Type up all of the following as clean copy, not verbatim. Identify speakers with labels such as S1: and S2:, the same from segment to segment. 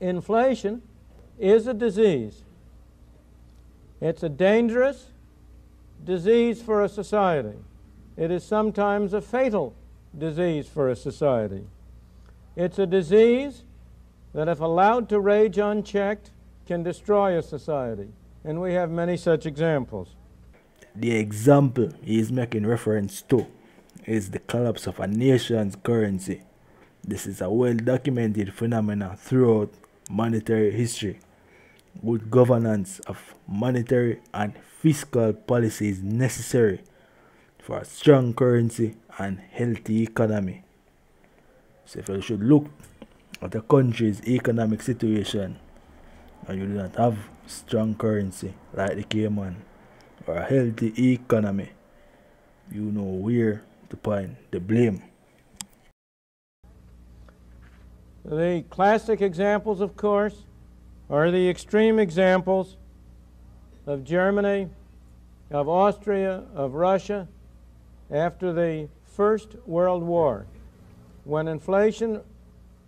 S1: Inflation is a disease. It's a dangerous disease for a society. It is sometimes a fatal disease for a society. It's a disease that, if allowed to rage unchecked, can destroy a society. And we have many such examples.
S2: The example he is making reference to is the collapse of a nation's currency. This is a well-documented phenomenon throughout monetary history. Good governance of monetary and fiscal policy is necessary for a strong currency and healthy economy. So if you should look at a country's economic situation and you do not have strong currency like the Cayman or a healthy economy, you know where to point the blame.
S1: The classic examples, of course, are the extreme examples of Germany, of Austria, of Russia after the First World War, when inflation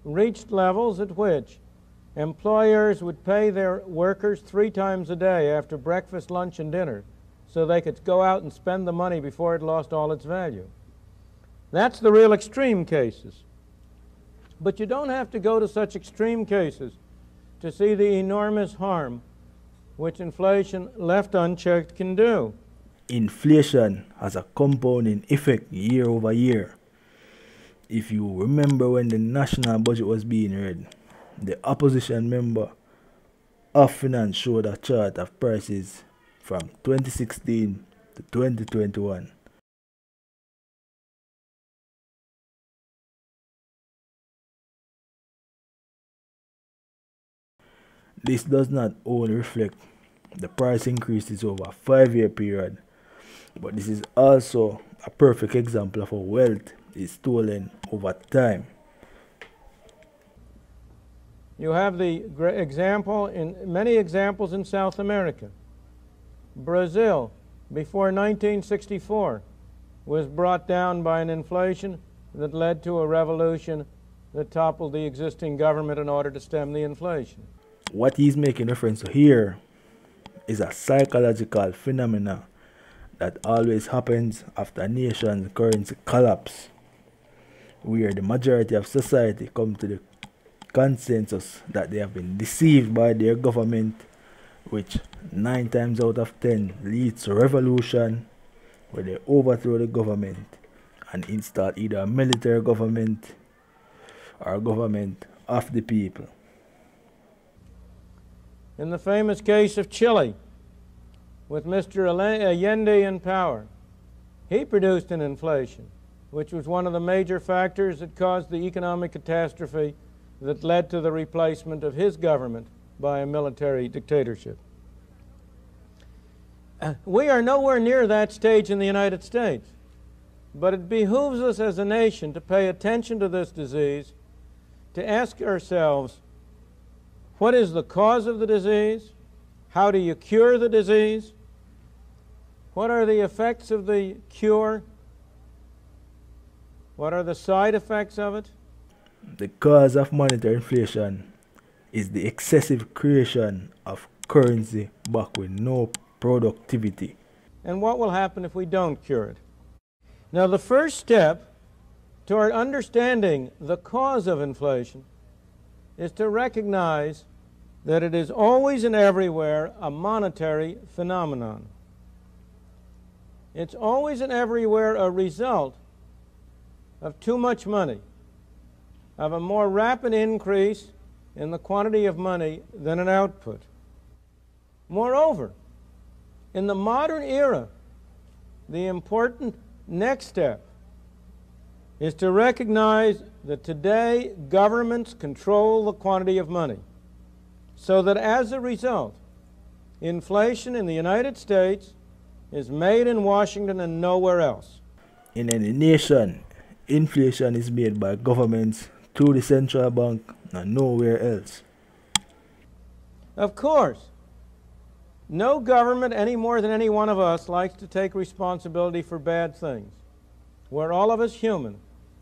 S1: reached levels at which employers would pay their workers 3 times a day after breakfast, lunch, and dinner so they could go out and spend the money before it lost all its value. That's the real extreme cases. But you don't have to go to such extreme cases to see the enormous harm which inflation left unchecked can do.
S2: Inflation has a compounding effect year over year. If you remember when the national budget was being read, the opposition member of finance showed a chart of prices from 2016 to 2021. This does not only reflect the price increases over a 5-year period, but this is also a perfect example of how wealth is stolen over time.
S1: You have the example in many examples in South America. Brazil, before 1964, was brought down by an inflation that led to a revolution that toppled the existing government in order to stem the inflation.
S2: What he's making reference to here is a psychological phenomenon that always happens after a nation's currency collapse, where the majority of society come to the consensus that they have been deceived by their government, which 9 times out of 10 leads to revolution, where they overthrow the government and install either a military government or a government of the people.
S1: In the famous case of Chile, with Mr. Allende in power, he produced an inflation, which was one of the major factors that caused the economic catastrophe that led to the replacement of his government by a military dictatorship. We are nowhere near that stage in the United States, but it behooves us as a nation to pay attention to this disease, to ask ourselves, what is the cause of the disease? How do you cure the disease? What are the effects of the cure? What are the side effects of it?
S2: The cause of monetary inflation is the excessive creation of currency backed with no productivity.
S1: And what will happen if we don't cure it? Now, the first step toward understanding the cause of inflation is to recognize that it is always and everywhere a monetary phenomenon. It's always and everywhere a result of too much money, of a more rapid increase in the quantity of money than an output. Moreover, in the modern era, the important next step is to recognize that today governments control the quantity of money, so that as a result, inflation in the United States is made in Washington and nowhere else.
S2: In any nation, inflation is made by governments through the central bank and nowhere else.
S1: Of course, no government any more than any one of us likes to take responsibility for bad things. We're all of us human.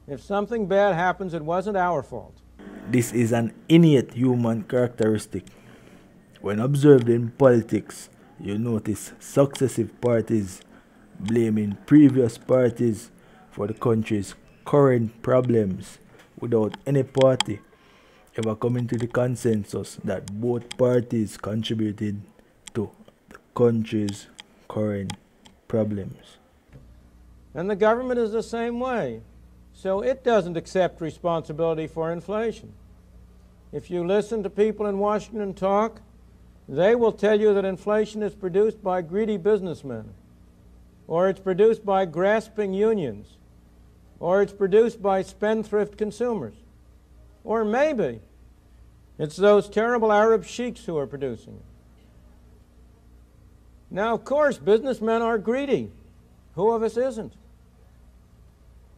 S1: If something bad happens, it wasn't our fault.
S2: This is an innate human characteristic. When observed in politics, you notice successive parties blaming previous parties for the country's current problems without any party ever coming to the consensus that both parties contributed to the country's current problems.
S1: And the government is the same way. So it doesn't accept responsibility for inflation. If you listen to people in Washington talk, they will tell you that inflation is produced by greedy businessmen, or it's produced by grasping unions, or it's produced by spendthrift consumers, or maybe it's those terrible Arab sheiks who are producing it. Now, of course, businessmen are greedy. Who of us isn't?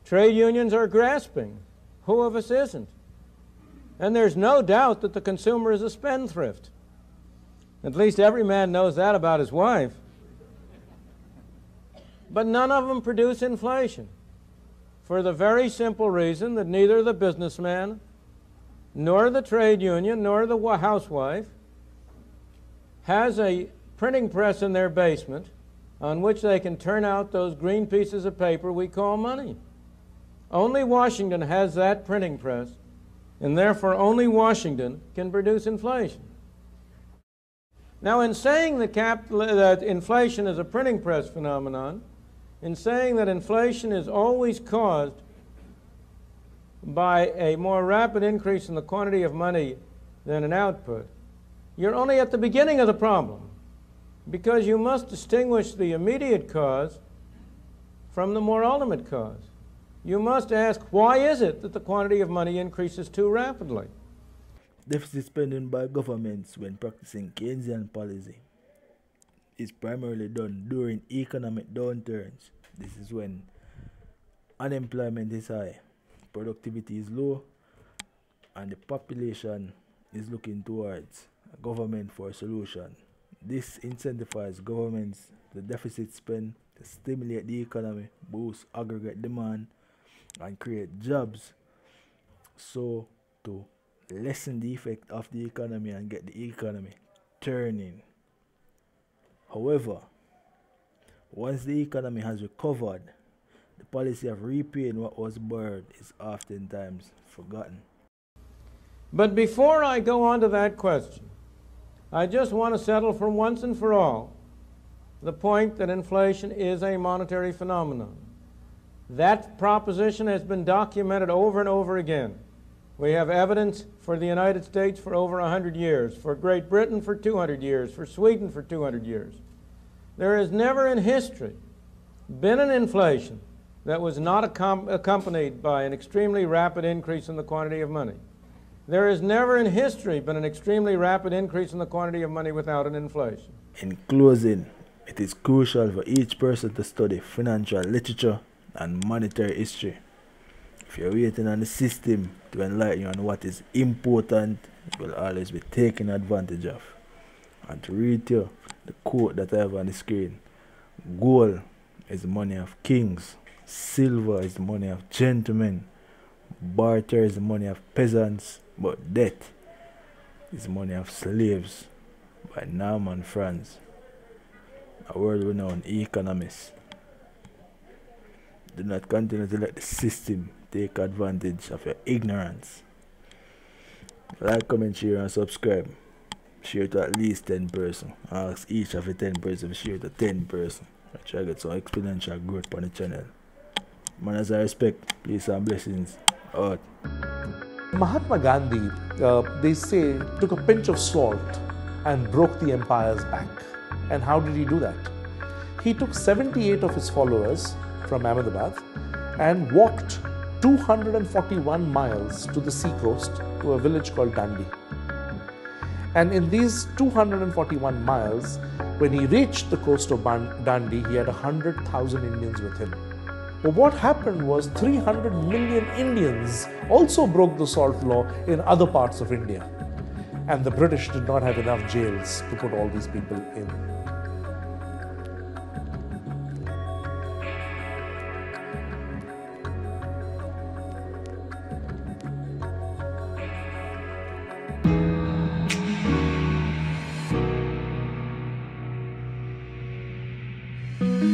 S1: Trade unions are grasping. Who of us isn't? And there's no doubt that the consumer is a spendthrift. At least every man knows that about his wife. But none of them produce inflation, for the very simple reason that neither the businessman, nor the trade union, nor the housewife has a printing press in their basement on which they can turn out those green pieces of paper we call money. Only Washington has that printing press, and therefore only Washington can produce inflation. Now, in saying that inflation is a printing press phenomenon, in saying that inflation is always caused by a more rapid increase in the quantity of money than an output, you're only at the beginning of the problem, because you must distinguish the immediate cause from the more ultimate cause. You must ask, why is it that the quantity of money increases too rapidly?
S2: Deficit spending by governments when practicing Keynesian policy is primarily done during economic downturns. This is when unemployment is high, productivity is low, and the population is looking towards a government for a solution. This incentivizes governments to deficit spend to stimulate the economy, boost aggregate demand, and create jobs, so to lessen the effect of the economy and get the economy turning. However, once the economy has recovered, the policy of repaying what was borrowed is oftentimes forgotten.
S1: But before I go on to that question, I just want to settle for once and for all the point that inflation is a monetary phenomenon. That proposition has been documented over and over again. We have evidence for the United States for over 100 years, for Great Britain for 200 years, for Sweden for 200 years. There has never in history been an inflation that was not accompanied by an extremely rapid increase in the quantity of money. There has never in history been an extremely rapid increase in the quantity of money without an inflation.
S2: In closing, it is crucial for each person to study financial literature and monetary history. If you're waiting on the system to enlighten you on what is important, you will always be taken advantage of. And to read to you the quote that I have on the screen: gold is the money of kings, silver is the money of gentlemen, barter is the money of peasants, but debt is the money of slaves, by Norman Franz, a world-renowned economist. Do not continue to let the system take advantage of your ignorance. Like, comment, share, and subscribe. Share to at least 10 persons. Ask each of the 10 persons to share to 10 persons. I try to get some exponential growth on the channel. Manners and respect, peace and blessings. Out.
S3: Mahatma Gandhi, they say, took a pinch of salt and broke the empire's back. And how did he do that? He took 78 of his followers from Ahmedabad and walked 241 miles to the seacoast to a village called Dandi. And in these 241 miles, when he reached the coast of Dandi, he had 100,000 Indians with him. But what happened was 300 million Indians also broke the salt law in other parts of India. And the British did not have enough jails to put all these people in. you.